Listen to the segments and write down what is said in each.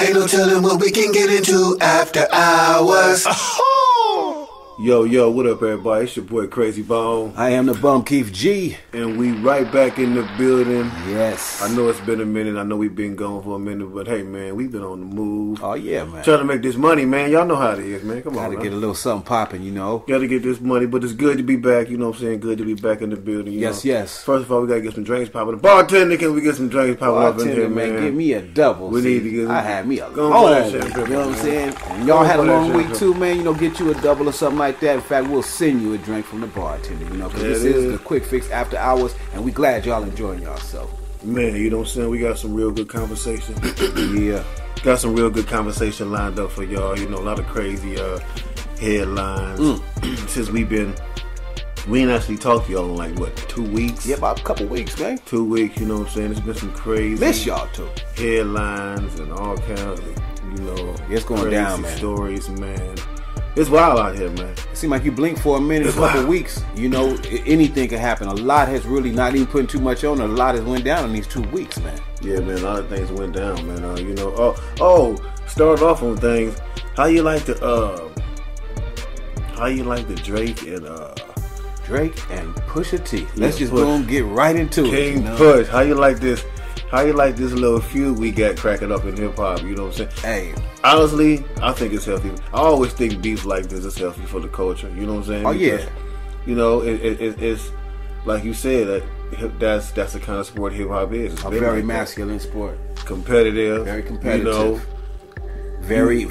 Ain't no telling what we can get into after hours. Yo, what up, everybody? It's your boy Krayzie Bone. I am the bum, Keef G. And we right back in the building. Yes. I know it's been a minute. I know we've been gone for a minute. But hey, man, we've been on the move. Oh, yeah, man. Trying to make this money, man. Y'all know how it is, man. Come on, Gotta get a little something popping, you know. Gotta get this money. But it's good to be back. You know what I'm saying? Good to be back in the building. Yes, know? yes. First of all, we gotta get some drinks popping. The bartender, can we get some drinks popping up in here, man? Give me a double. We need to get I had me a long long week. week. You know what I'm saying? And y'all had a long week, too, man. You know, get you a double or something like that. In fact, we'll send you a drink from the bartender, you know, because this is the quick fix after hours, and we glad y'all enjoying yourself. Man, you know what I'm saying? We got some real good conversation. Yeah. Got some real good conversation lined up for y'all. You know, a lot of crazy headlines. Since we ain't actually talked to y'all in like, what, 2 weeks? Yeah, about a couple weeks, man. 2 weeks, you know what I'm saying? It's been some crazy. Miss y'all, too. Headlines and all kinds of, you know, it's going crazy down, man. Stories, man. It's wild out here, man. It seems like you blink for a minute, a couple weeks, you know, anything can happen. A lot has really not even putting too much on. A lot has went down in these 2 weeks, man. Yeah, man, a lot of things went down, man. You know, start off on things. How you like the Drake and Pusha T. Let's just go and get right into it. King Push. How you like this? How you like this little feud we got cracking up in hip hop? You know what I'm saying? Hey, honestly, I think it's healthy. I always think beef like this is healthy for the culture. You know what I'm saying? Oh, because, yeah. You know, it's like you said, that's the kind of sport hip hop is. It's a very masculine sport. Competitive. Very competitive. You know, very.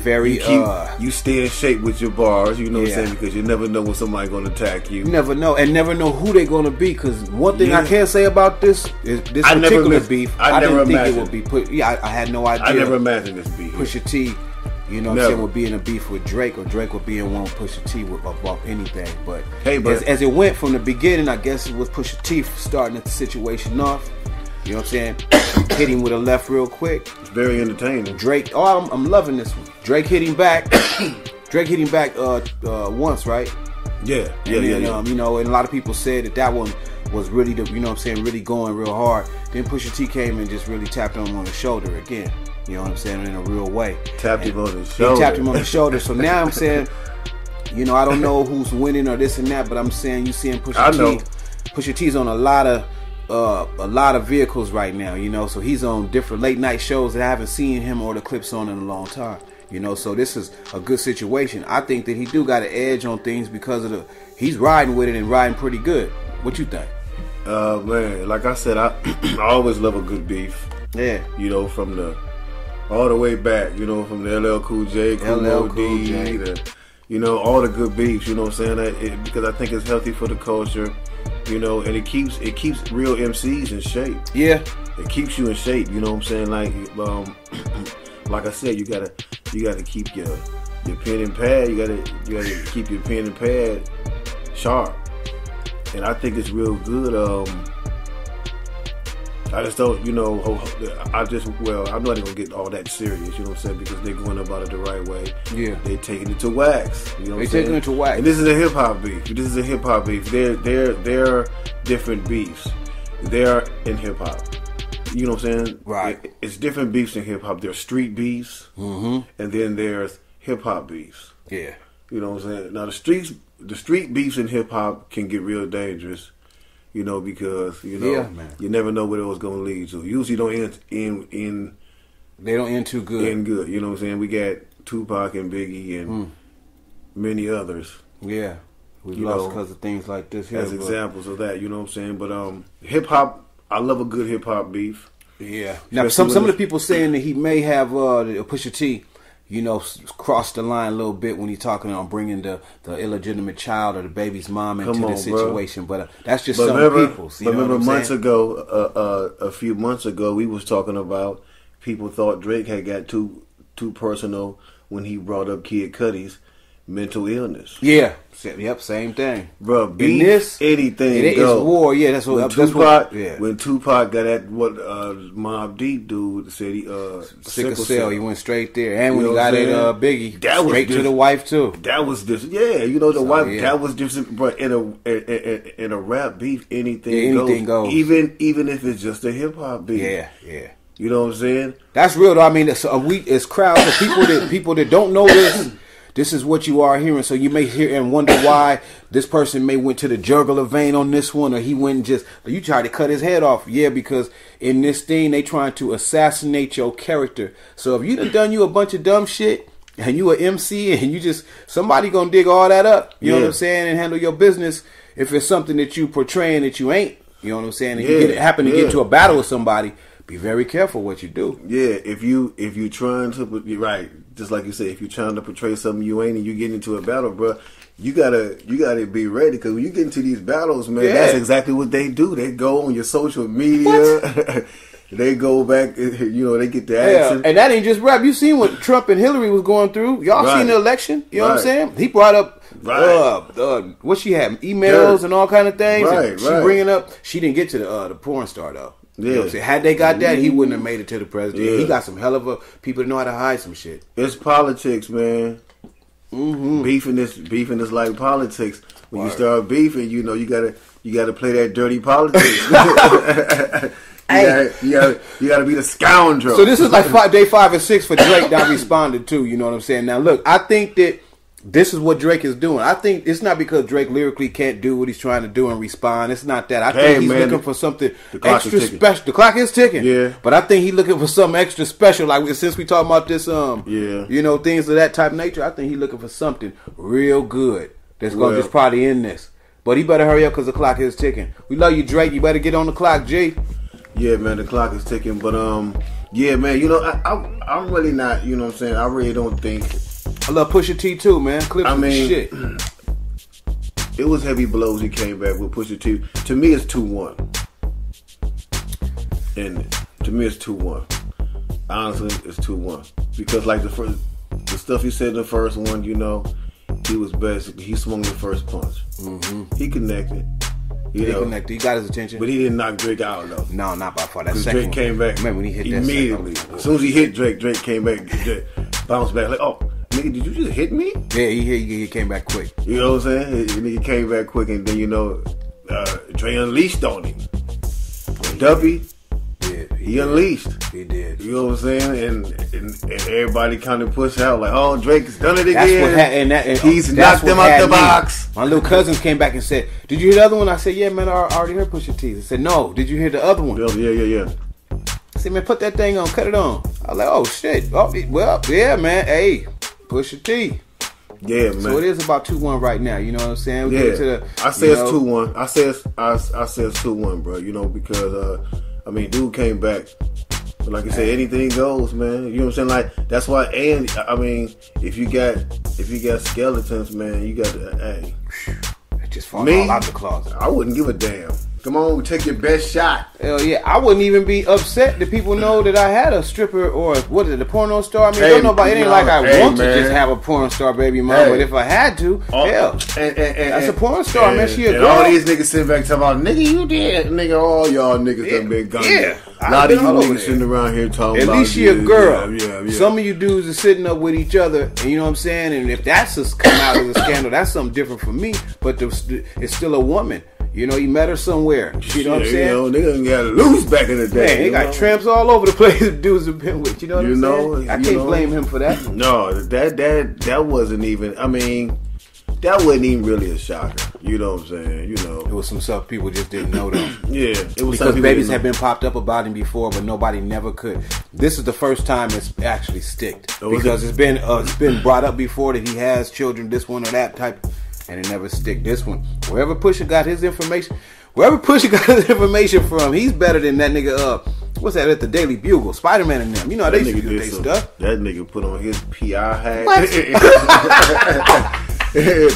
You stay in shape with your bars. You know what I'm Yeah. saying? Because you never know when somebody's gonna attack you. You never know, and never know who they're gonna be. Because one thing I can say about this is this particular beef. I didn't think it would be put. Yeah, I had no idea. I never imagined this beef. Pusha T, you know what I'm saying, would be in a beef with Drake, or Drake would be in one with Pusha T about anything. But hey, as it went from the beginning, I guess it was Pusha T starting the situation off. You know what I'm saying? Hit him with a left real quick. It's very entertaining. Drake, I'm loving this one. Drake hit him back. Drake hit him back once, right? Yeah. You know, and a lot of people said that one was really you know what I'm saying, really going real hard. Then Pusha T came and just really tapped him on the shoulder again. You know what I'm saying, in a real way. Tapped him on the shoulder. He tapped him on the shoulder. So now I'm saying, you know, I don't know who's winning or this and that, but I'm saying you seeing Pusha T. Pusha T's on a lot of vehicles right now, you know, so he's on different late night shows that I haven't seen him or the clips on in a long time, you know, so this is a good situation. I think that he do got an edge on things because of he's riding with it and riding pretty good. What you think? Man, like I said, I always love a good beef. Yeah. You know, from all the way back, you know, from the LL Cool J, Cool D, you know, all the good beefs, you know what I'm saying? Because I think it's healthy for the culture. You know, and it keeps real MCs in shape. Yeah, it keeps you in shape. You know what I'm saying? Like I said, you gotta keep your pen and pad. You gotta keep your pen and pad sharp. And I think it's real good. I just don't, you know, I'm not even gonna get all that serious, you know what I'm saying, because they're going about it the right way. Yeah. They're taking it to wax. You know what I'm saying? Taking it to wax. And this is a hip hop beef. They're different beefs. They're in hip hop. You know what I'm saying? Right. It's different beefs in hip hop. There's street beefs, and then there's hip hop beefs. Yeah. You know what I'm saying? Now the street beefs in hip hop can get real dangerous. You know, because you never know where it was going to lead to. Usually don't end. They don't end too good. End good. You know what I'm saying? We got Tupac and Biggie and many others. Yeah, we lost because of things like this. As examples of that. You know what I'm saying? But hip hop, I love a good hip hop beef. Yeah. Now some of the people saying that he may have Pusha T, you know, crossed the line a little bit when he's talking on bringing the illegitimate child or the baby's mom into the situation. Bro. But that's just some people's. You know what I'm saying? A few months ago, we was talking about people thought Drake had got too personal when he brought up Kid Cudi's mental illness. Yeah. Yep. Same thing. Bro, beef, anything go. It's war. Yeah. That's what. When Tupac got at what Mobb Deep dude said he sickle cell. He went straight there, and when he got at Biggie, that straight to the wife too. That was different. Yeah, you know the wife. Yeah. That was different. But in a rap beef, anything goes. Even if it's just a hip hop beef. Yeah. You know what I'm saying? That's real though. I mean, it's crowds of people that don't know this. This is what you are hearing. So you may hear and wonder why this person may went to the jugular vein on this one, or he went and just, you tried to cut his head off. Yeah, because in this thing they trying to assassinate your character. So if you done you a bunch of dumb shit and you a MC and you just, somebody gonna dig all that up. You know what I'm saying, and handle your business. If it's something that you portraying that you ain't, you know what I'm saying, and you happen to get into a battle with somebody. Be very careful what you do. Yeah, if you trying to, right, just like you say, if you're trying to portray something you ain't and you get into a battle, bro, you gotta be ready, because when you get into these battles, man, that's exactly what they do. They go on your social media. They go back, they get the action. And that ain't just rap. You seen what Trump and Hillary was going through. Y'all seen the election. You know what I'm saying? He brought up what she had, emails and all kind of things. She bringing up, she didn't get to the porn star though. Yeah. You know what I'm saying? Had they got that, he wouldn't have made it to the president. Yeah. He got some hell of a people that know how to hide some shit. It's politics, man. Mm-hmm. Beefing is like politics. When you start beefing, you gotta play that dirty politics. You gotta be the scoundrel. So this is like day 5 and 6 for Drake that responded to. You know what I'm saying? Now look, I think that this is what Drake is doing. I think it's not because Drake lyrically can't do what he's trying to do and respond. It's not that. I think he's looking for something extra special. The clock is ticking. Yeah. But I think he's looking for something extra special. Like since we talking about this, things of that type of nature, I think he's looking for something real good that's going to just probably end this. But he better hurry up because the clock is ticking. We love you, Drake. You better get on the clock, G. Yeah, man, the clock is ticking. But yeah, man, I'm really not. You know what I'm saying? I really don't think. I love Pusha T too, man. Shit. It was heavy blows he came back with Pusha T. To me, it's 2-1. And to me, it's 2-1. Honestly, it's 2-1. Because like the stuff he said in the first one, he was best. He swung the first punch. Mm-hmm. He connected. He got his attention. But he didn't knock Drake out, though. No, not by far. That second Drake came back. Man, when he hit immediately. That second. As soon as he hit Drake came back. Bounced back. Like, oh, nigga, did you just hit me? Yeah, he came back quick. You know what I'm saying? Nigga came back quick, and then, Dre unleashed on him. Duppy. Yeah, he unleashed. He did. You know what I'm saying? And everybody kind of pushed out like, oh, Drake's done it again. That's what he's knocked them out the box. My little cousins came back and said, did you hear the other one? I said, yeah, man, I already heard Pusha T. I said, no, did you hear the other one? Yeah. I said, man, put that thing on, cut it on. I was like, oh, shit. Oh, well, yeah, man. Hey, Pusha T. Yeah, man. So it is about 2-1 right now. You know what I'm saying? I say it's 2-1. I say it's 2-1, bro. Because dude came back. But like I said, anything goes, man. You know what I'm saying? Like that's why. And if you got skeletons, man, you got to. It just falls all out the closet. I wouldn't give a damn. Come on, take your best shot. Hell yeah. I wouldn't even be upset that people know that I had a stripper or what is it, a porno star? Don't nobody. It ain't like I want to just have a porn star baby mom, but if I had to, hell, that's a porn star, man. She a girl. All these niggas sitting back talking about, nigga, you did, nigga. All y'all niggas done been gone. Yeah, a lot of you niggas sitting around here talking. At about least she a girl. Yeah. Some of you dudes are sitting up with each other, and you know what I'm saying. And if that's just come out as a scandal, that's something different for me. But it's still a woman. You met her somewhere. You know what I'm saying? Nigga got loose back in the day. Man, they got tramps all over the place that dudes have been with. You know what I'm saying? I can't blame him for that. No, that wasn't even. That wasn't even really a shocker. You know what I'm saying? It was some stuff people just didn't know though. Yeah, it was because babies have been popped up about him before, but nobody never could. This is the first time it's actually sticked because it's been brought up before that he has children, this one or that type. And it never stick. This one, wherever Pusha got his information from, he's better than that nigga. What's that at the Daily Bugle? Spider-Man and them. You know how they used to do their stuff. That nigga put on his PR hat.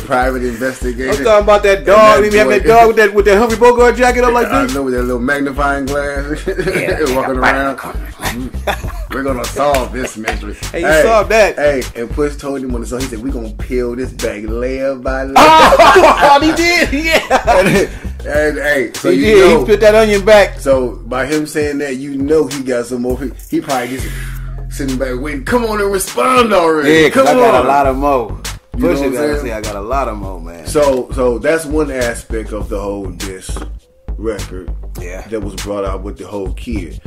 Private investigator. I'm talking about that dog. He have that dog with that Humphrey Bogart jacket up like this. I know, with that little magnifying glass. Walking around. We're gonna solve this mystery. Hey, you solved that. Hey, and Push told him on the song. He said, "We're gonna peel this back layer by layer." Oh, he did. Yeah. And hey, so he did. He put that onion back. So by him saying that, he got some more. He probably just sitting back waiting. Come on and respond already. Yeah, because I got a lot of more. Pusha gotta say I got a lot of more, man. So that's one aspect of the whole diss record. Yeah, that was brought out with the whole kid.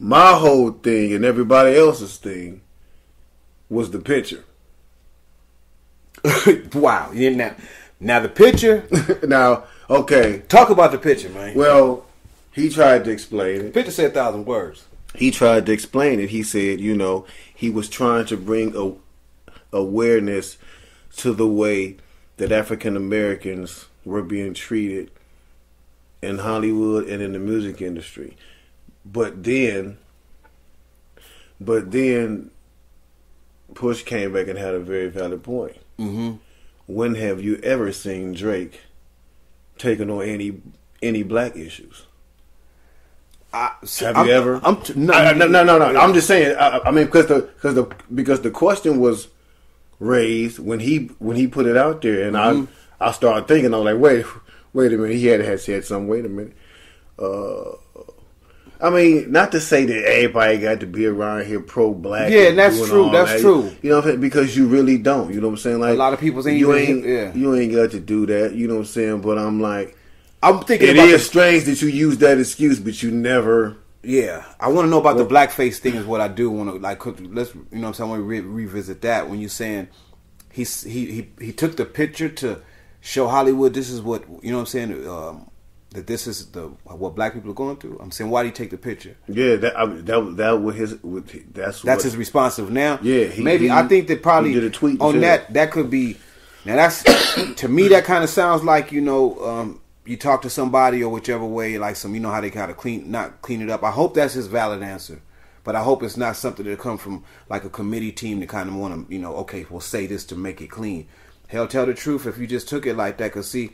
My whole thing and everybody else's thing was the picture. Wow. Now the picture. Now, okay. Talk about the picture, man. Well, he tried to explain it. The picture said 1,000 words. He tried to explain it. He said, you know, he was trying to bring awareness to the way that African Americans were being treated in Hollywood and in the music industry. But then Push came back and had a very valid point. Mm-hmm. When have you ever seen Drake taking on any black issues? Have you ever? No. I'm just saying. I mean, because the question was raised when he put it out there, and I started thinking. I was like, wait a minute. He had said something. Wait a minute. I mean, not to say that everybody got to be around here pro-black. Yeah, that's true. That's true. You know what I'm saying? Because you really don't. You know what I'm saying? Like, a lot of people ain't you ain't got to do that. You know what I'm saying? But I'm thinking it is strange that you use that excuse, but you never. Yeah, I want to know about the blackface thing. Is what I do want to like. Let's, you know what I'm saying? I want to revisit that when you're saying he took the picture to show Hollywood this is what, you know what I'm saying, that this is what black people are going through. I'm saying, why did he take the picture? Yeah, that was his. That's his responsive now. Yeah, I think that probably did a tweet on that could be. Now that's to me that kind of sounds like, you know, you talk to somebody or whichever way, like some, you know how they kind of not clean it up. I hope that's his valid answer, but I hope it's not something that come from like a committee team to kind of want to, you know, okay, we'll say this to make it clean. Hell, tell the truth if you just took it like that. Cause see,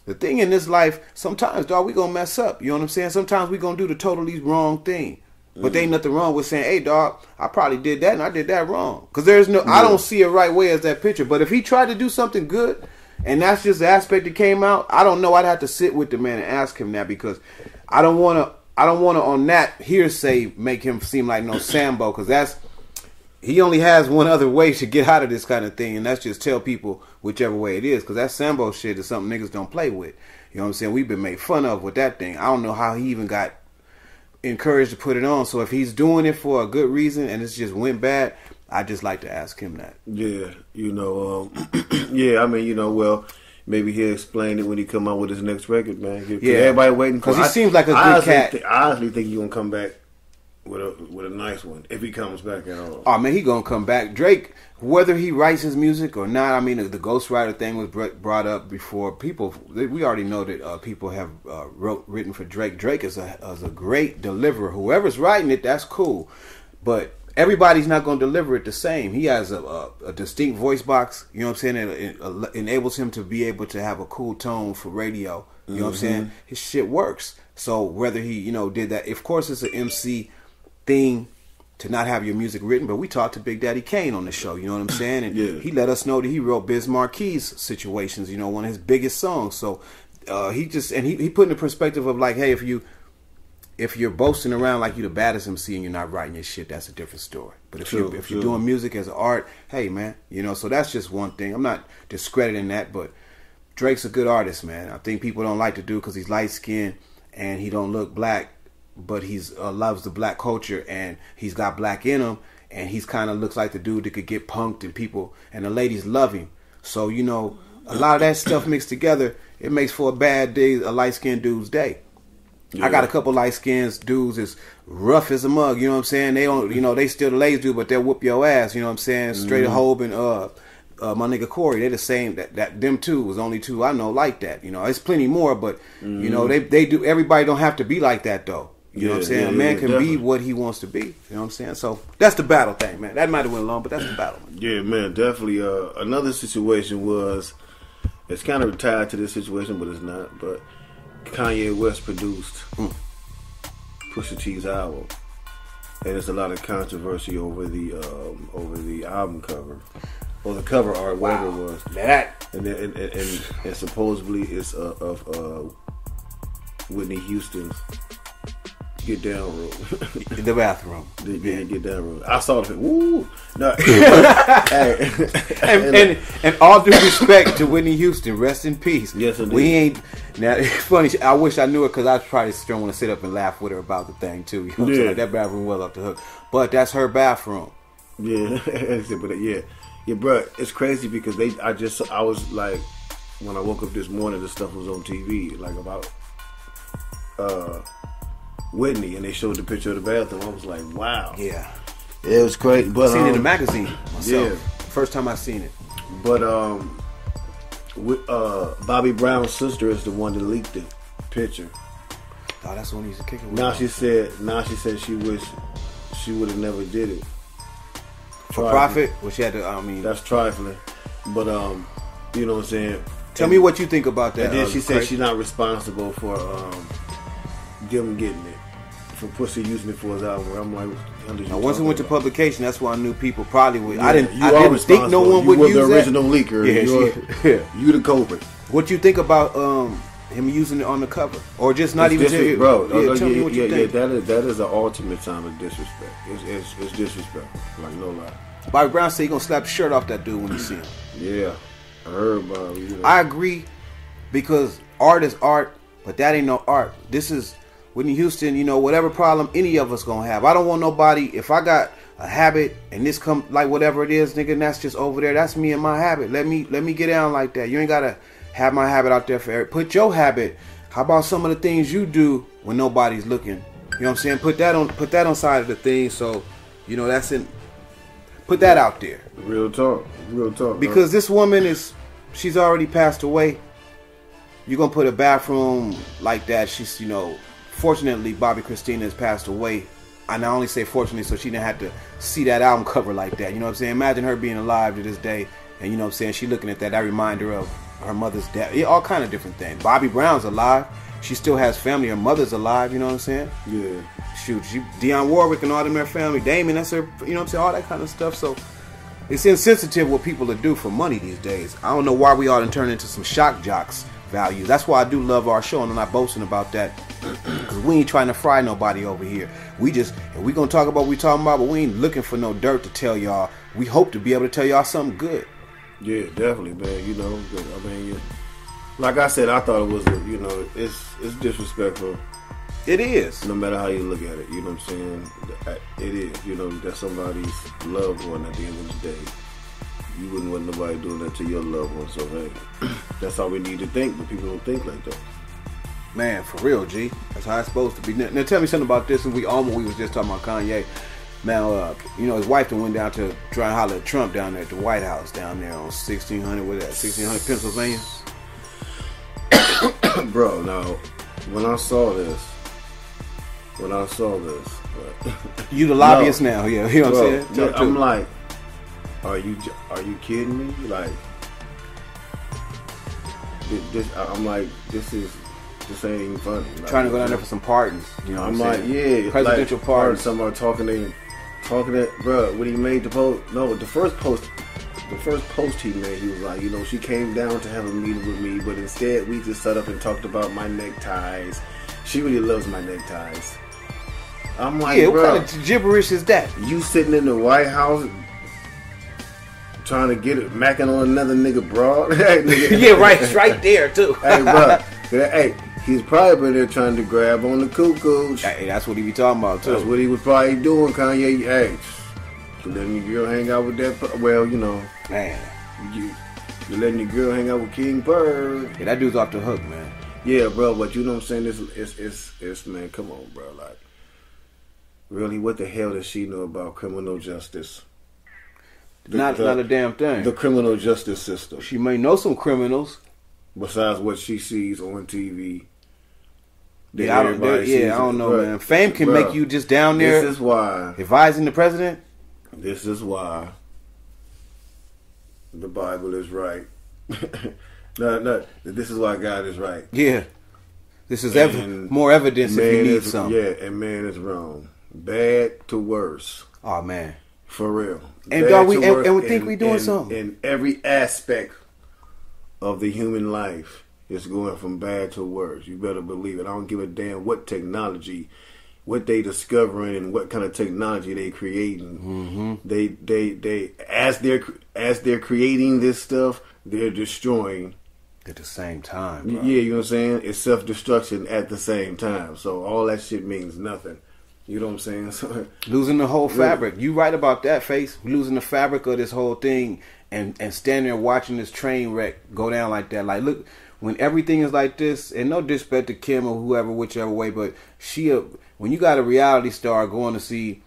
the thing in this life, sometimes, dog, we gonna mess up. You know what I'm saying? Sometimes we gonna do the totally wrong thing. But there ain't nothing wrong with saying, hey, dog, I probably did that and I did that wrong. Because there's no, I don't see a right way as that picture. But if he tried to do something good, and that's just the aspect that came out, I don't know. I'd have to sit with the man and ask him that, because I don't want to on that hearsay make him seem like no Sambo, because he only has one other way to get out of this kind of thing, and that's just tell people whichever way it is, because that Sambo shit is something niggas don't play with. You know what I'm saying? We've been made fun of with that thing. I don't know how he even got encouraged to put it on. So if he's doing it for a good reason and it's just went bad, I just like to ask him that. Yeah, you know, yeah, I mean, you know, well, maybe he'll explain it when he come out with his next record, man. Yeah, everybody waiting for. Because he seems like a good cat. I honestly think he's gonna come back with a nice one if he comes back at all. Oh man, he gonna come back. Drake, whether he writes his music or not, I mean, the ghostwriter thing was brought up before. People, we already know that people have written for Drake. Drake is a great deliverer. Whoever's writing it, that's cool, but everybody's not going to deliver it the same. He has a distinct voice box, you know what I'm saying? It enables him to be able to have a cool tone for radio. You know what I'm saying? His shit works. So whether he, you know, did that, of course it's an MC thing to not have your music written, but we talked to Big Daddy Kane on the show, you know what I'm saying? And he let us know that he wrote Biz Marquis's Situations, you know, one of his biggest songs. So he put in the perspective of like, hey, if you're boasting around like you're the baddest MC and you're not writing your shit, that's a different story. But if you're doing music as an art, hey man, you know, so that's just one thing. I'm not discrediting that, but Drake's a good artist, man. I think people don't like to do because he's light skinned and he don't look black, but he's loves the black culture and he's got black in him, and he's kind of looks like the dude that could get punked and people and the ladies love him. So you know, a lot of that stuff mixed together, it makes for a bad day, a light skinned dude's day. Yeah. I got a couple light skinned dudes as rough as a mug, you know what I'm saying? They don't, you know, they still the ladies dude, but they'll whoop your ass, you know what I'm saying? Straight Hope and my nigga Corey, they're the same. That them two was only two I know like that. You know, it's plenty more, but you know, they do. Everybody don't have to be like that though. You know what I'm saying? A man can be what he wants to be. You know what I'm saying? So that's the battle thing, man. That might have went long, but that's the battle. Yeah, man, definitely. Another situation was, it's kind of tied to this situation, but it's not. But Kanye West produced Pusha T's album, and there's a lot of controversy over the album cover. Or the cover art, whatever it was. And supposedly it's of Whitney Houston's Get down room. The bathroom. Get down room. I saw the woo. No. and all due respect to Whitney Houston, rest in peace. Yes, indeed. We ain't. Now it's funny. I wish I knew it because I probably still want to sit up and laugh with her about the thing too. You know what I'm saying? Like, that bathroom was off the hook, but that's her bathroom. Yeah, but yeah, bro. It's crazy because I was like, when I woke up this morning, this stuff was on TV, like about Whitney, and they showed the picture of the bathroom. I was like, wow. Yeah. It was crazy. But I seen it in the magazine myself. Yeah. First time I seen it. But Bobby Brown's sister is the one that leaked the picture. Oh, that's the one he used to kick it with. Now she said she wished she would have never did it. For profit? Well, she had to, that's trifling. But you know what I'm saying? Tell me what you think about that. And then she said she's not responsible for them getting it. For Pussy using it for his album. I'm like, now, once it went to publication, that's why I knew people probably would. Yeah, I didn't think no one would use the original leaker. You the culprit. What you think about him using it on the cover, or just not even bro? Tell me what you think. That is an ultimate time of disrespect. It's disrespect. Like no lie. Bobby Brown said he gonna slap the shirt off that dude when you see him. Yeah, I heard Bobby. You know. I agree because art is art, but that ain't no art. This is Whitney Houston. You know, whatever problem any of us gonna have, I don't want nobody. If I got a habit and this come like whatever it is, nigga, and that's just over there. That's me and my habit. Let me get down like that. You ain't gotta have my habit out there for every. Put your habit. How about some of the things you do when nobody's looking? You know what I'm saying? Put that on side of the thing. So, you know, that's in. Put that out there. Real talk. Because this woman she's already passed away. You're gonna put a bathroom like that. She's, you know, fortunately Bobby Christina has passed away. And I only say fortunately so she didn't have to see that album cover like that. You know what I'm saying? Imagine her being alive to this day, and you know what I'm saying, she looking at that reminder of her mother's death. All kind of different things. Bobby Brown's alive. She still has family. Her mother's alive. You know what I'm saying? Yeah. Shoot, Dionne Warwick and all them, their family. Damon, that's her. You know what I'm saying? All that kind of stuff. So it's insensitive what people to do for money these days. I don't know why we ought to turn into some shock jocks value. That's why I do love our show, and I'm not boasting about that because we ain't trying to fry nobody over here. We gonna talk about what we talking about, but we ain't looking for no dirt to tell y'all. We hope to be able to tell y'all something good. Yeah, definitely, man. You know, I mean, like I said, I thought it was, you know, it's disrespectful. It is. No matter how you look at it, you know what I'm saying? It is. You know, that's somebody's loved one at the end of the day. You wouldn't want nobody doing that to your loved one. So, hey, that's how we need to think, but people don't think like that. Man, for real, G. That's how it's supposed to be. Now tell me something about this. And we was just talking about Kanye. Man, you know, his wife went down to try and holler at Trump down there at the White House down there on 1600, what is that, 1600 Pennsylvania? Bro, now, when I saw this, you the lobbyist now, yeah. You know what I'm saying? I'm like, are you kidding me? Like, this ain't even funny. Like, trying to go down there for some pardons. You know what I'm like, saying? Presidential like, pardons. Somebody talking that, bro, when he made the post, the first post he made, he was like, you know, she came down to have a meeting with me, but instead we just sat up and talked about my neckties. She really loves my neckties. I'm like, yeah, bro, what kind of gibberish is that? You sitting in the White House trying to get it, macking on another nigga broad? Yeah, right, it's right there too. Hey, bro, hey, he's probably been there trying to grab on the cuckoo. Hey, that's what he be talking about too. That's what he was probably doing, Kanye. Hey, letting your girl hang out with that. Well, you know, man, you're letting your girl hang out with King Bird. Yeah, that dude's off the hook, man. Yeah, bro, but you know what I'm saying? It's man, come on, bro. Like, really, what the hell does she know about criminal justice? Not a damn thing. The criminal justice system. She may know some criminals. Besides what she sees on TV. Yeah, I don't know, man. Fame can make you just down there. This is why. Advising the president. This is why the Bible is right. No, this is why God is right. Yeah. This is more evidence if you need something. Yeah, and man is wrong. Bad to worse. Oh, man. For real. And dog, we think we doing something. In every aspect of the human life, it's going from bad to worse. You better believe it. I don't give a damn what technology what they discovering and what kind of technology they creating. They as they're creating this stuff, they're destroying at the same time. Bro. Yeah, you know what I'm saying? It's self-destruction at the same time. So all that shit means nothing. You know what I'm saying? So, losing the whole fabric. You right about that, Face. Losing the fabric of this whole thing and standing there watching this train wreck go down like that. Like, look, when everything is like this, and no disrespect to Kim or whoever, whichever way, but when you got a reality star going to see,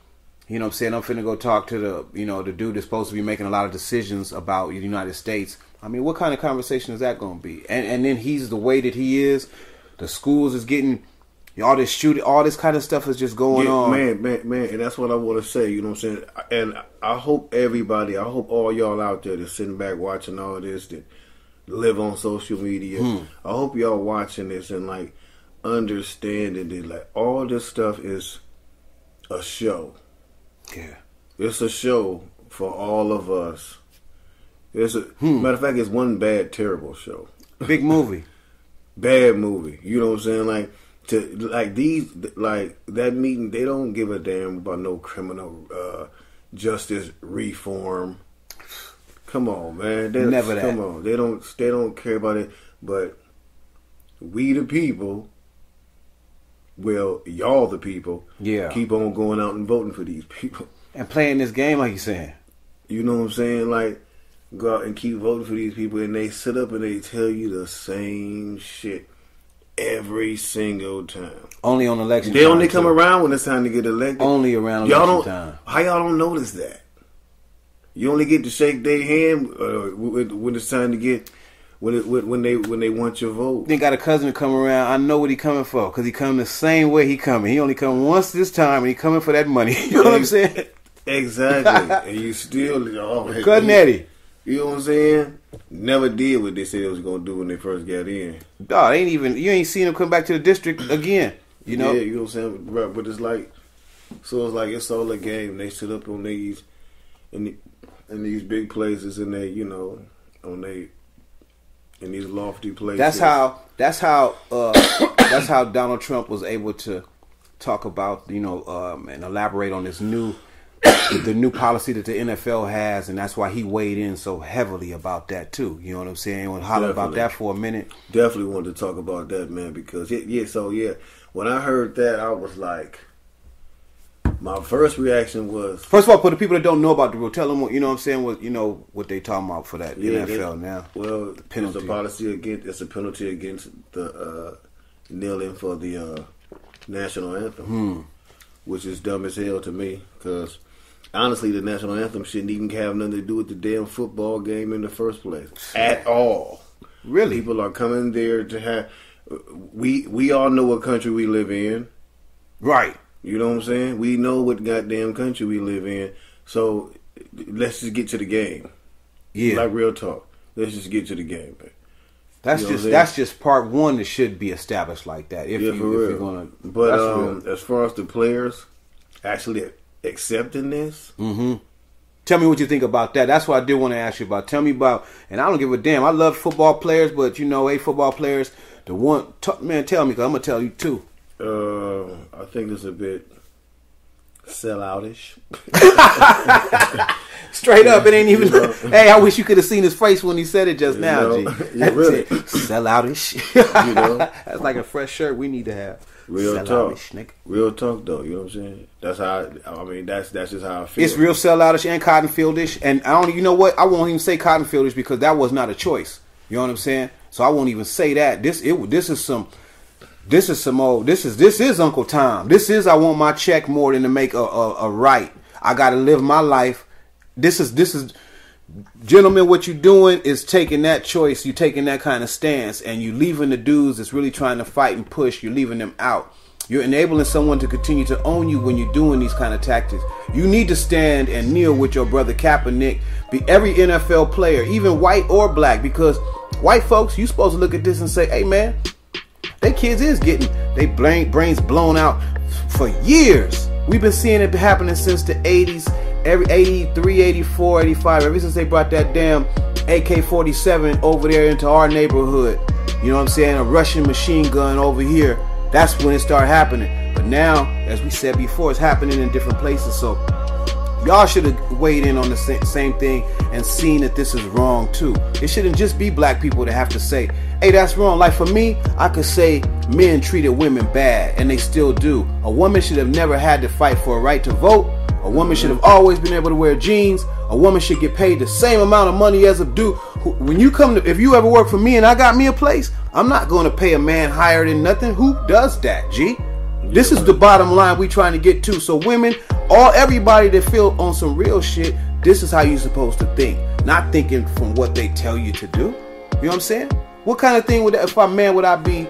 you know what I'm saying, I'm finna go talk to the dude that's supposed to be making a lot of decisions about the United States. I mean, what kind of conversation is that going to be? And then he's the way that he is. The schools is getting all this shooting, all this kind of stuff is just going on. Man, and that's what I want to say. You know what I'm saying? And I hope all y'all out there that's sitting back watching all this, that live on social media. I hope y'all watching this and like understanding that like all this stuff is a show. Yeah, it's a show for all of us. It's a matter of fact, it's one bad, terrible show. Big movie, bad movie. You know what I'm saying? Like that meeting, they don't give a damn about no criminal justice reform. Come on, man. Come on. They don't care about it. But we the people, well, y'all the people, keep on going out and voting for these people and playing this game like you're saying. You know what I'm saying? Like, go out and keep voting for these people, and they sit up and they tell you the same shit every single time. Only on election time. They only come around when it's time to get elected. Only around election time. How y'all don't notice that? You only get to shake their hand when it's time to get when they want your vote. They got a cousin to come around. I know what he coming for because he come the same way he coming. He only come once this time, and he coming for that money. You know what I'm saying? Exactly. And you still cutting Eddie. You know what I'm saying? Never did what they said they was gonna do when they first got in. Dog, you ain't seen them come back to the district again. You know? Yeah, you know what I'm saying? Right, but it's like, so it's like it's all a game. They sit up on these in these big places, and they, you know, in these lofty places. That's how Donald Trump was able to talk about, you know, and elaborate on this the new policy that the NFL has, and that's why he weighed in so heavily about that too. You know what I'm saying? You want to holler about that for a minute? Definitely wanted to talk about that, man, because when I heard that, I was like, my first reaction was, first of all, for the people that don't know about the rule, tell them what, you know what I'm saying, what they talking about for that NFL now. Well, the penalty. It's a penalty against the kneeling for the national anthem, which is dumb as hell to me, because honestly, the national anthem shouldn't even have nothing to do with the damn football game in the first place at all. Really, people are coming there to have. We all know what country we live in, right? You know what I'm saying? We know what goddamn country we live in. So let's just get to the game. Yeah, like real talk. Let's just get to the game, man. That's just part one that should be established like that. If you're gonna, but as far as the players actually accepting this, tell me what you think about that. That's what I did want to ask you about. Tell me about, and I don't give a damn. I love football players, but football players, man, tell me, because I'm gonna tell you too. I think it's a bit selloutish. Straight up, it ain't even. Hey, I wish you could have seen his face when he said it just now. G. Yeah, really. Selloutish. That's like a fresh shirt we need to have. Real talk, nigga. Real talk, though. You know what I'm saying? That's how. That's just how I feel. It's real selloutish and cotton fieldish, and I don't. You know what? I won't even say cotton fieldish because that was not a choice. You know what I'm saying? So I won't even say that. This is Uncle Tom. This is, I want my check more than to make a right. I got to live my life. This is, gentlemen, what you're doing is taking that choice. You're taking that kind of stance, and you leaving the dudes that's really trying to fight and push. You're leaving them out. You're enabling someone to continue to own you when you're doing these kind of tactics. You need to stand and kneel with your brother Kaepernick. Be every NFL player, even white or black, because white folks, you supposed to look at this and say, hey, man, they kids is getting they brains blown out for years. We've been seeing it happening since the 80s, every 83, 84, 85, ever since they brought that damn AK-47 over there into our neighborhood. You know what I'm saying? A Russian machine gun over here. That's when it started happening. But now, as we said before, it's happening in different places. So y'all should have weighed in on the same thing and seen that this is wrong too. It shouldn't just be black people that have to say, hey, that's wrong. Like for me, I could say men treated women bad, and they still do. A woman should have never had to fight for a right to vote. A woman should have always been able to wear jeans. A woman should get paid the same amount of money as a dude. When you come to, if you ever work for me and I got me a place, I'm not going to pay a man higher than nothing. Who does that, G? This is the bottom line we trying to get to. So women, everybody that feel on some real shit, this is how you supposed to think. Not thinking from what they tell you to do. You know what I'm saying? What kind of thing would that, if I'm man would I be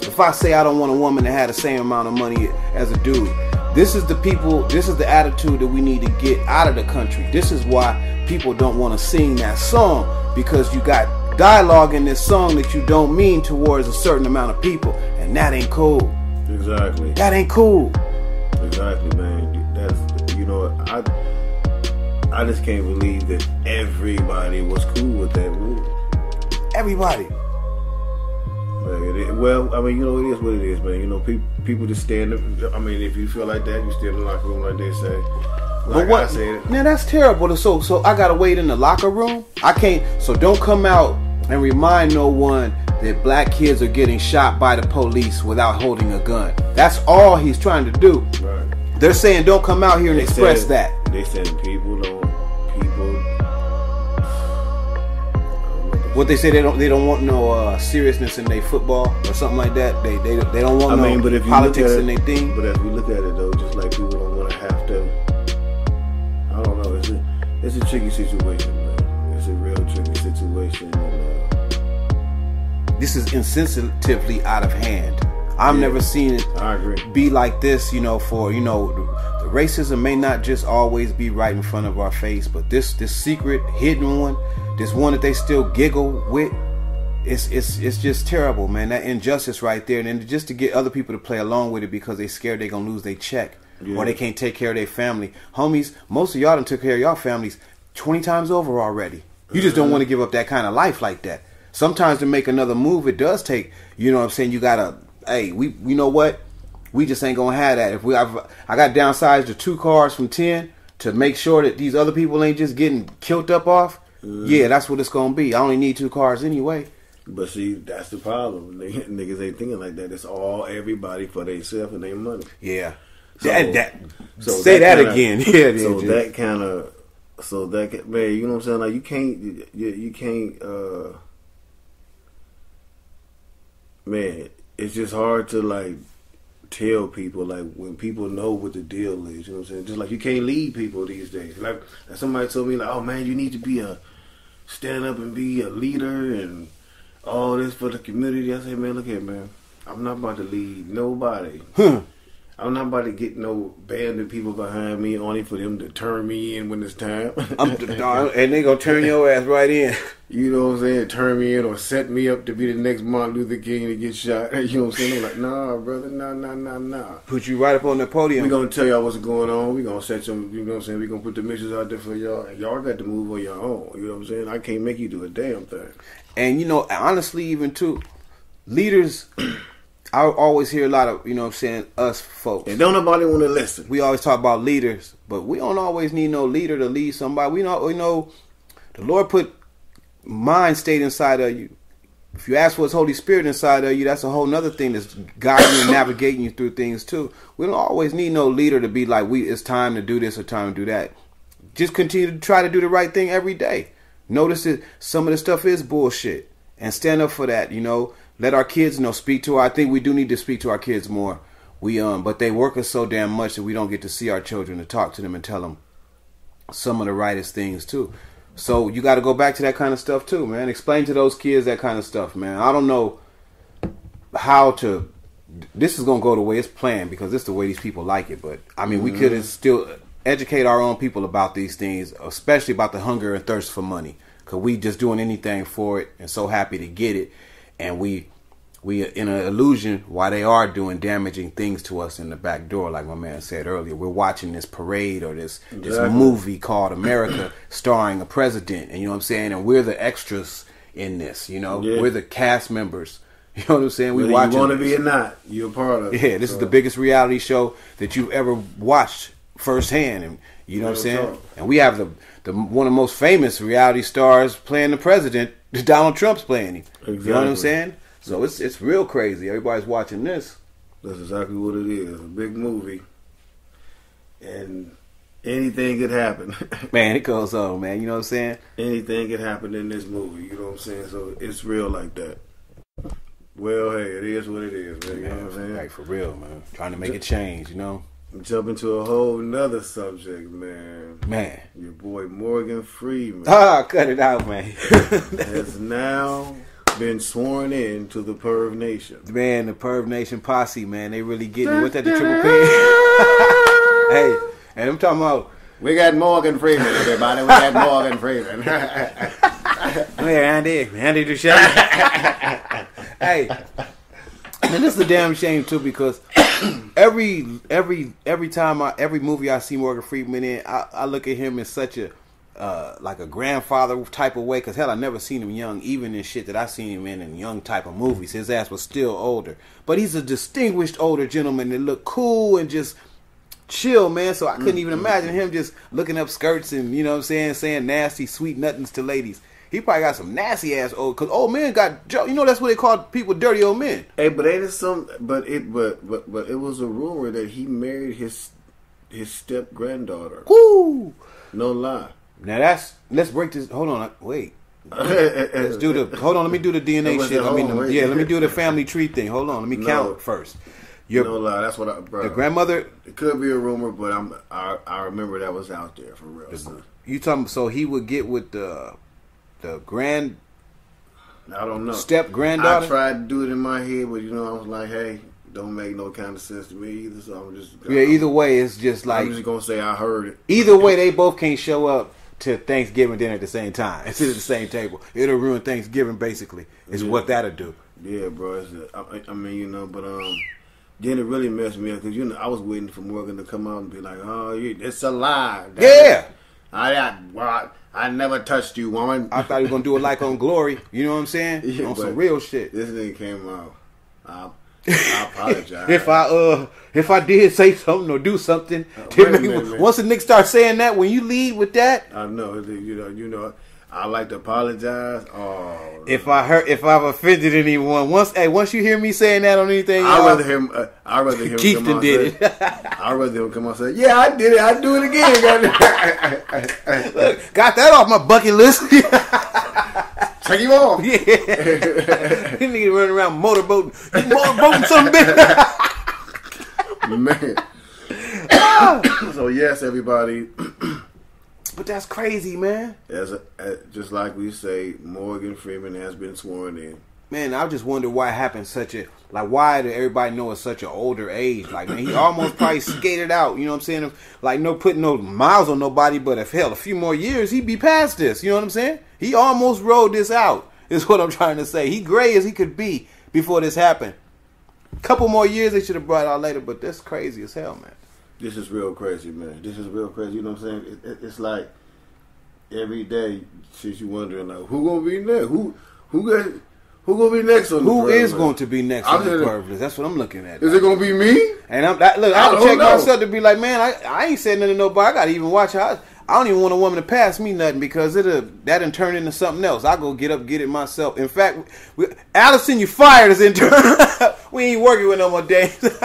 if I say I don't want a woman that had the same amount of money as a dude? This is the people, this is the attitude that we need to get out of the country. This is why people don't want to sing that song, because you got dialogue in this song that you don't mean towards a certain amount of people, and that ain't cool. Exactly. That ain't cool. Exactly, man. That's, you know, I just can't believe that everybody was cool with that rule. Everybody. Well, I mean, you know, it is what it is, man. You know, people just stand up. I mean, if you feel like that, you stay in the locker room, like they say. Like I said. Man, that's terrible. So I gotta wait in the locker room? I can't. So don't come out and remind no one that black kids are getting shot by the police without holding a gun. That's all he's trying to do. Right. They're saying don't come out here and express that. They said people. What they say, they don't want no seriousness in their football or something like that. They don't want but if you politics look at in their thing. But if you look at it though, just like people don't want to have to. I don't know. It's a tricky situation, man. It's a real tricky situation. This is insensitively out of hand. I've never seen it be like this. You know, the racism may not just always be right in front of our face, but this secret, hidden one. This one that they still giggle with, it's just terrible, man. That injustice right there, and then just to get other people to play along with it because they scared they gonna lose their check or they can't take care of their family. Homies, most of y'all done took care of y'all families 20 times over already. You just don't want to give up that kind of life like that. Sometimes to make another move, it does take. You know what I'm saying? You gotta, hey, you know what? We just ain't gonna have that. If I got downsized to 2 cars from 10 to make sure that these other people ain't just getting killed up off. Yeah, that's what it's gonna be. I only need 2 cars anyway. But see, that's the problem. Niggas ain't thinking like that. It's all everybody for themselves and their money. Yeah. So say that again. Yeah. So that kind of, man, you know what I'm saying? Like you can't. Man, it's just hard to like tell people, like when people know what the deal is. You know what I'm saying? Just like you can't lead people these days. Like somebody told me, like, oh man, you need to be stand up and be a leader and all this for the community. I say, man, look here, man. I'm not about to lead nobody. I'm not about to get no band of people behind me only for them to turn me in when it's time. And they gonna turn your ass right in. You know what I'm saying? Turn me in or set me up to be the next Martin Luther King to get shot. You know what I'm saying? I'm like, nah, brother, nah. Put you right up on the podium. We gonna tell y'all what's going on. We gonna set some, you know what I'm saying? We gonna put the missions out there for y'all. And y'all got to move on your own. You know what I'm saying? I can't make you do a damn thing. And you know, honestly, even too, leaders... I always hear a lot of, you know what I'm saying, us folks. And don't nobody want to listen. We always talk about leaders, but we don't always need no leader to lead somebody. We know the Lord put mind state inside of you. If you ask for His Holy Spirit inside of you, that's a whole nother thing that's guiding you and navigating you through things too. We don't always need no leader to be like, it's time to do this or time to do that. Just continue to try to do the right thing every day. Notice that some of the stuff is bullshit and stand up for that, you know. Let our kids know. I think we do need to speak to our kids more. But they work us so damn much that we don't get to see our children to talk to them and tell them some of the rightest things too. So you got to go back to that kind of stuff too, man. Explain to those kids that kind of stuff, man. I don't know how to. This is gonna go the way it's planned because it's the way these people like it. But I mean, we could still educate our own people about these things, especially about the hunger and thirst for money. Cause we just doing anything for it and so happy to get it. And we in an illusion why they are doing damaging things to us in the back door, like my man said earlier. We're watching this parade or this movie called America starring a president, and you know what I'm saying, and we're the extras in this, you know. We're the cast members You know what I'm saying? We watch. You want to be or not, you're a part of it. Yeah, this is the biggest reality show that you've ever watched firsthand, and you know what I'm saying. And we have the one of the most famous reality stars playing the president. Donald Trump's playing him. Exactly. You know what I'm saying? So it's real crazy. Everybody's watching this. That's exactly what it is. A big movie, and anything could happen. Man, it goes on, man. You know what I'm saying? Anything could happen in this movie. You know what I'm saying? So it's real like that. Well, hey, it is what it is, man. You know what I'm saying? Like, for real, man. Trying to make a change, you know? Jump into a whole nother subject, man. Man. Your boy Morgan Freeman. Cut it out, man. has now been sworn in to the Perv Nation. Man, the Perv Nation posse, man. They really getting it. What's that, the Triple P? Hey, and I'm talking about... We got Morgan Freeman, everybody. We got Morgan Freeman. Andy Duchesne. Hey, and this is a damn shame too, because every movie I see Morgan Freeman in, I look at him in such a like a grandfather type of way. Cause hell, I never seen him young, even in shit that I seen him in young type of movies. His ass was still older, but he's a distinguished older gentleman that look cool and just chill, man. So I couldn't even imagine him just looking up skirts and, you know what I'm saying nasty sweet nothings to ladies. He probably got some nasty ass old, cause old men got, you know, that's what they call people, dirty old men. Hey, but ain't it some? But it was a rumor that he married his step granddaughter. Woo! No lie. Now let's break this. Hold on, wait. Let's do the. Hold on, let me do the DNA shit. Let me do the family tree thing. Hold on, let me count first. No lie, that's what bro. The grandmother. It could be a rumor, but I remember that was out there for real. You talking? So he would get with the grand. I don't know. Step granddaughter. I tried to do it in my head, but I was like, hey, don't make no kind of sense to me either. So I'm just either way, it's just like I'm just gonna say I heard it. Either way, they both can't show up to Thanksgiving dinner at the same time. Sit at the same table. It'll ruin Thanksgiving. Basically, is what that'll do. Yeah, bro. I mean, but then it really messed me up because I was waiting for Morgan to come out and be like, "Oh, it's a lie." Yeah. I never touched you, woman. I thought he was gonna do it like on Glory. You know what I'm saying? Yeah, on some real shit. This nigga came out. I apologize. if I did say something or do something, once the nigga start saying that, when you lead with that, I know. I like to apologize. Oh, if I've offended anyone, once you hear me saying that on anything, I'd rather him Keef come on did it. I'd rather him come on and say, "Yeah, I did it. I do it again." Look, got that off my bucket list. Take him off. Yeah, he nigga running around motorboating, some bitch. Man. So yes, everybody. But that's crazy, man. Just like we say, Morgan Freeman has been sworn in. Man, I just wonder why it happened why did everybody know at such an older age? Like, man, he almost probably skated out, you know what I'm saying? Like, no putting no miles on nobody, but if hell, a few more years, he'd be past this, you know what I'm saying? He almost rode this out, is what I'm trying to say. He gray as he could be before this happened. A couple more years they should have brought out later, but that's crazy as hell, man. This is real crazy, man. This is real crazy. You know what I'm saying? It's like every day, since you wondering, like, who gonna be next? Who gonna be next on the Who is going to be next on the perv list? That's what I'm looking at. Is it gonna be me? And I have to check myself to be like, man, I ain't said nothing to nobody. I gotta even watch how. I don't even want a woman to pass me nothing because that'll turn into something else. I go get it myself. In fact, Allison, you fired as intern. We ain't working with no more days. That's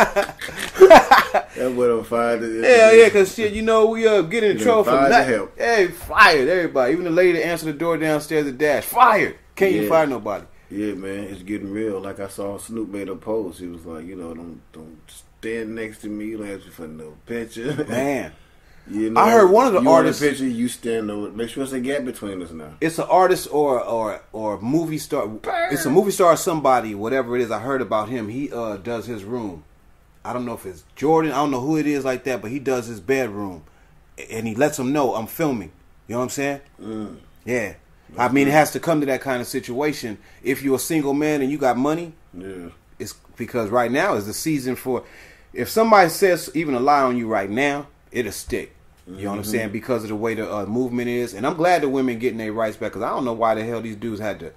what I'm fired. Yeah, because shit, we get in trouble for that. Hey, fired everybody. Even the lady that answered the door downstairs at Dash, fired. Can't even fire nobody. Yeah, man, it's getting real. Like I saw Snoop made a post. He was like, don't stand next to me. You don't ask me for no picture. Man. I heard one of the artists. Picture, you stand over. Make sure it's a gap between us now. It's an artist or movie star. It's a movie star or somebody, whatever it is. I heard about him. He does his room. I don't know if it's Jordan. I don't know who it is like that, but he does his bedroom, and he lets them know I'm filming. You know what I'm saying? Yeah. I mean, it has to come to that kind of situation. If you're a single man and you got money, it's because right now is the season for. If somebody says even a lie on you right now, it'll stick. You know what I'm saying? Because of the way the movement is. And I'm glad the women getting their rights back because I don't know why the hell these dudes had to.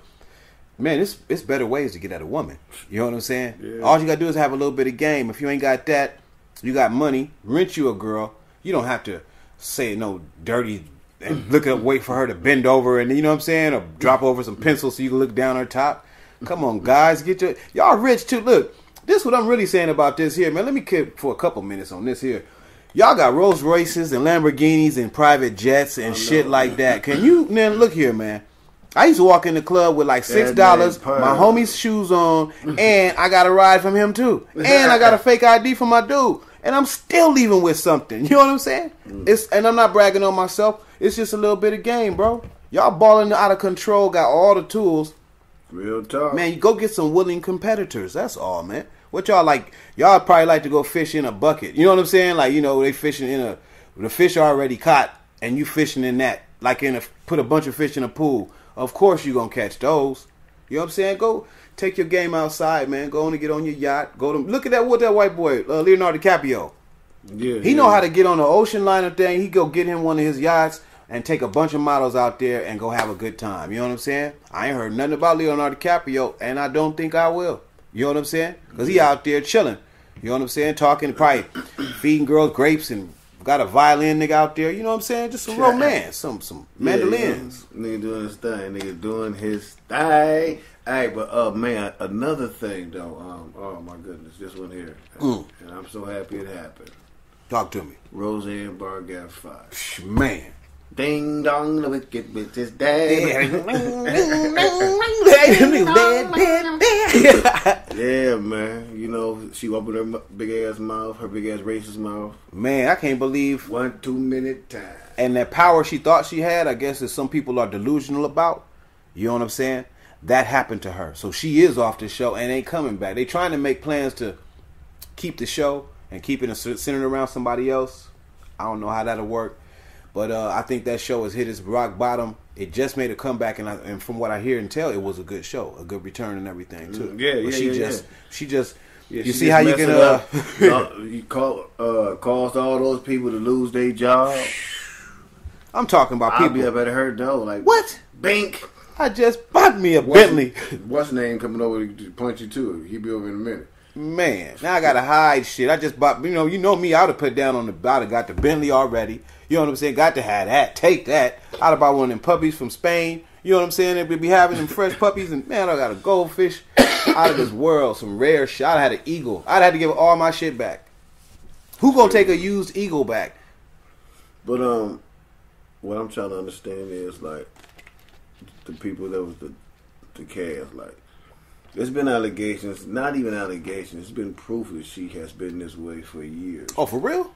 man, it's better ways to get at a woman. You know what I'm saying? Yeah. All you got to do is have a little bit of game. If you ain't got that, you got money, rent you a girl. You don't have to say no dirty and wait for her to bend over and, you know what I'm saying, or drop over some pencils so you can look down her top. Come on, guys, y'all rich too. Look, this is what I'm really saying about this here, man. Let me keep for a couple minutes on this here. Y'all got Rolls Royces and Lamborghinis and private jets and shit like that. Can you, man, look here, man. I used to walk in the club with like $6, my homie's shoes on, and I got a ride from him too. And I got a fake ID from my dude. And I'm still leaving with something. You know what I'm saying? And I'm not bragging on myself. It's just a little bit of game, bro. Y'all balling out of control, got all the tools. Real talk. Man, you go get some willing competitors. That's all, man. What y'all like? Y'all probably like to go fish in a bucket. You know what I'm saying? Like, you know, they fishing in the fish are already caught, and you fishing in that. Like put a bunch of fish in a pool. Of course you gonna catch those. You know what I'm saying? Go take your game outside, man. Go on and get on your yacht. Look at that white boy, Leonardo DiCaprio. Yeah, he know how to get on the ocean liner thing. He go get him one of his yachts and take a bunch of models out there and go have a good time. You know what I'm saying? I ain't heard nothing about Leonardo DiCaprio, and I don't think I will. You know what I'm saying? Because he out there chilling. You know what I'm saying? Talking, probably feeding girls grapes and got a violin nigga out there. You know what I'm saying? Just some romance, some mandolins. Yeah, nigga doing his thing. Nigga doing his thing. Hey, but man, another thing though. Oh my goodness, this one here, and I'm so happy it happened. Talk to me. Roseanne Barr got fired. Man. Ding dong, the wicked bitch is dead. Yeah, man. You know, she opened her big ass mouth, her big ass racist mouth. Man, I can't believe 1 2 minute time. And that power she thought she had, I guess, is some people are delusional about. You know what I'm saying? That happened to her. So she is off the show and ain't coming back. They trying to make plans to keep the show and keep it centered around somebody else. I don't know how that'll work. But I think that show has hit its rock bottom. It just made a comeback, and from what I hear and tell, it was a good show, a good return and everything too. She just. You see how you can you caused all those people to lose their job. I'm talking about people. I'll be better hurt though. Like what? Bink. I just bought me a Bentley. What's name coming over to punch you too? He'll be over in a minute. Man, now I gotta hide shit. I just bought, you know me. I'd have put down on I'd have got the Bentley already. You know what I'm saying? Got to have that. Take that. I'd have bought one of them puppies from Spain. You know what I'm saying? They'd be having them fresh puppies, and man, I got a goldfish out of this world, some rare shit. I'd have had an eagle. I'd have to give all my shit back. Who gonna take a used eagle back? But what I'm trying to understand is like the people that was the cast, like. There's been allegations, not even allegations. It's been proof that she has been this way for years. Oh, for real?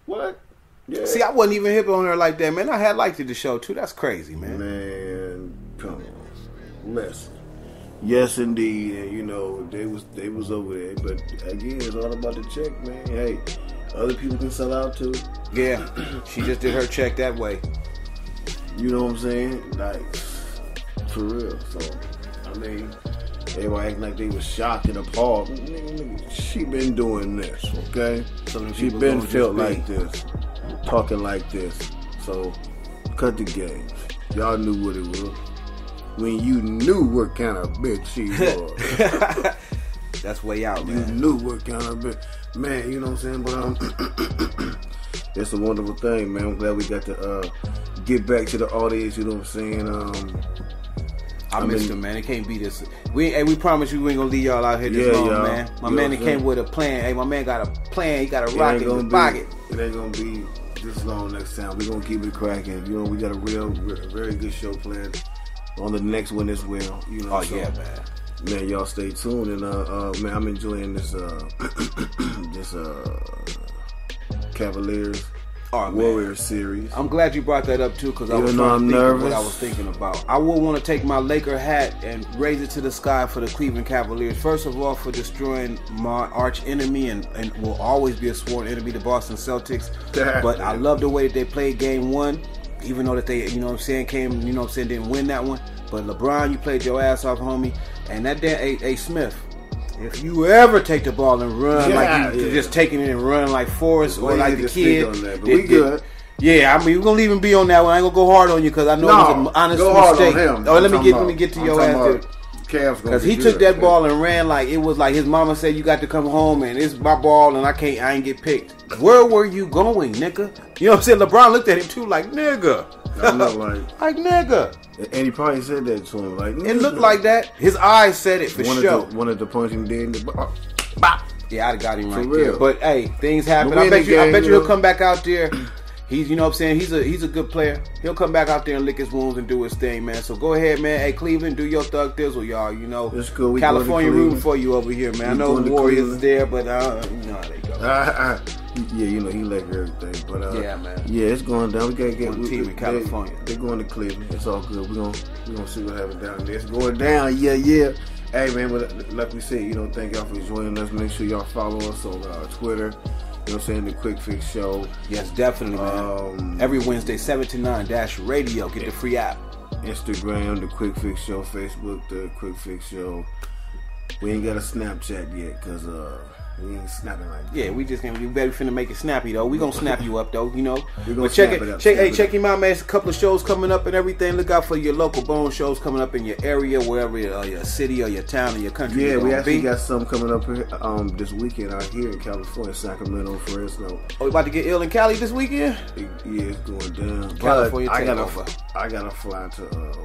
What? Yeah. See, I wasn't even hip on her like that, man. I had liked the show too. That's crazy, man. Man, come on, listen. Yes, indeed, and you know they was over there, but again, it's all about the check, man. Hey, other people can sell out too. Yeah, she just did her check that way. You know what I'm saying? Like for real. So, I mean. Everybody acting like they was shocked and appalled. She been doing this, okay? She been felt like this, talking like this. So, cut the games. Y'all knew what it was. When you knew what kind of bitch she was. That's way out, man. You knew what kind of bitch. Man, you know what I'm saying? But, it's a wonderful thing, man. I'm glad we got to get back to the audience, you know what I'm saying? I missed him, man. It can't be this. We promise you we ain't gonna leave y'all out here this long, man. My man came with a plan. Hey, my man got a plan. He got a rocket in his pocket. It ain't gonna be this long next time. We're gonna keep it cracking. You know, we got a very good show planned on the next one as well. You know, yeah, man. Man, y'all stay tuned, and man, I'm enjoying this Cavaliers. Warrior series. I'm glad you brought that up too, because I was nervous. What I was thinking about. I would want to take my Laker hat and raise it to the sky for the Cleveland Cavaliers. First of all, for destroying my arch enemy and will always be a sworn enemy, the Boston Celtics. But I love the way that they played Game 1, even though that they, you know what I'm saying, didn't win that one. But LeBron, you played your ass off, homie. And that damn A. Smith. If you ever take the ball and run you're just taking it and running like Forrest or like the kid, we good. Yeah, I mean we're gonna leave him be on that one. I ain't gonna go hard on you because I know it was an honest mistake. On him. Oh, let me get to your ass. calves gonna because he took that ball and ran like it was like his mama said, you got to come home and it's my ball and I ain't get picked. Where were you going, nigga? You know what I'm saying? LeBron looked at him too like, nigga. I know, like nigga. And he probably said that to him. Like, it looked like that. His eyes said it for sure. Wanted to punch him dead in the yeah, I'd got him right there. But hey, things happen. I bet you he'll come back out there. He's, you know what I'm saying, he's a good player. He'll come back out there and lick his wounds and do his thing, man. So go ahead, man. Hey, Cleveland, do your thug thizzle, y'all. You know, it's cool. California rooting for you over here, man. I know the Warriors is there, but you know how they go. Yeah, you know he like everything, but yeah, man. Yeah, it's going down. We gotta get one team in California. They're going to Cleveland. It's all good. We're gonna see what happens down there. It's going down. Yeah. Hey, man. But like we said, you know, thank y'all for joining us. Make sure y'all follow us on Twitter. You know what I'm saying? The Quick Fix Show. Yes, definitely, man. Every Wednesday, 7 to 9 radio. Get the free app. Instagram, The Quick Fix Show. Facebook, The Quick Fix Show. We ain't got a Snapchat yet because we ain't snapping like that. Yeah, we better finna make it snappy though. We gonna snap you up though, you know. We gonna check him out, man. It's a couple of shows coming up and everything. Look out for your local Bone shows coming up in your area, wherever your city or your town or your country. Yeah, we actually got some coming up here this weekend out here in California, Sacramento, Fresno. Oh, we about to get ill in Cali this weekend? Yeah, it's going down. California, I gotta fly to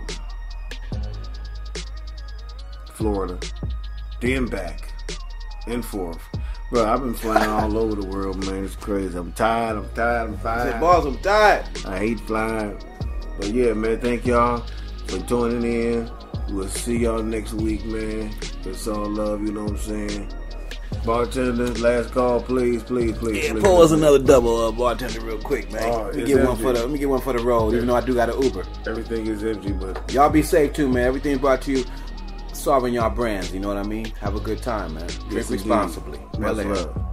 Florida, then back and forth. Bro, I've been flying all over the world, man. It's crazy. I'm tired. I'm fine. Boss, I'm tired. I hate flying. But yeah, man, thank y'all for joining in. We'll see y'all next week, man. It's all love, you know what I'm saying? Bartender, last call, please. Yeah, pour us another double, bartender, real quick, man. Let me get one for the road, even though I do got an Uber. Everything is empty, but y'all be safe too, man. Everything brought to you. Solving y'all brands, you know what I mean? Have a good time, man. Drink responsibly. Much love.